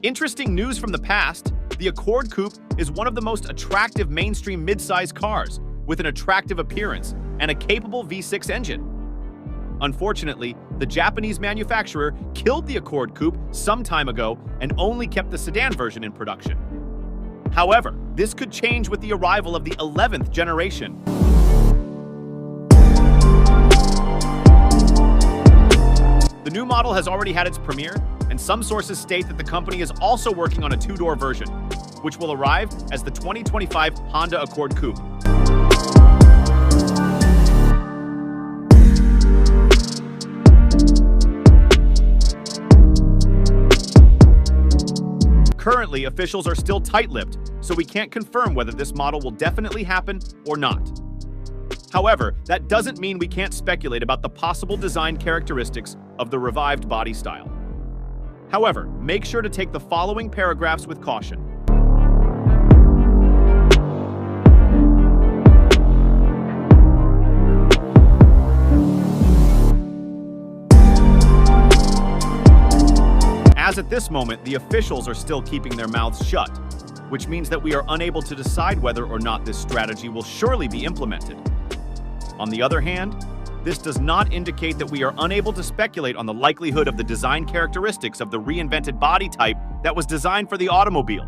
Interesting news from the past, the Accord Coupe is one of the most attractive mainstream midsize cars with an attractive appearance and a capable V6 engine. Unfortunately, the Japanese manufacturer killed the Accord Coupe some time ago and only kept the sedan version in production. However, this could change with the arrival of the 11th generation. The new model has already had its premiere, and some sources state that the company is also working on a two-door version, which will arrive as the 2025 Honda Accord Coupe. Currently, officials are still tight-lipped, so we can't confirm whether this model will definitely happen or not. However, that doesn't mean we can't speculate about the possible design characteristics of the revived body style. However, make sure to take the following paragraphs with caution. As at this moment, the officials are still keeping their mouths shut, which means that we are unable to decide whether or not this strategy will surely be implemented. On the other hand, this does not indicate that we are unable to speculate on the likelihood of the design characteristics of the reinvented body type that was designed for the automobile.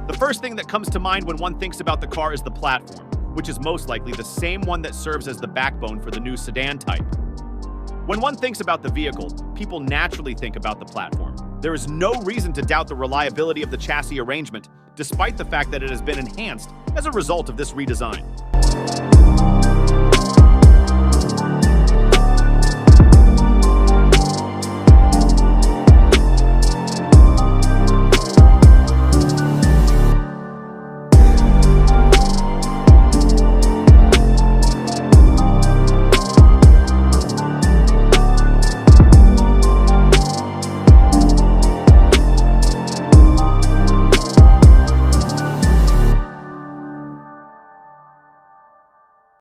The first thing that comes to mind when one thinks about the car is the platform, which is most likely the same one that serves as the backbone for the new sedan type. When one thinks about the vehicle, people naturally think about the platform. There is no reason to doubt the reliability of the chassis arrangement, despite the fact that it has been enhanced as a result of this redesign.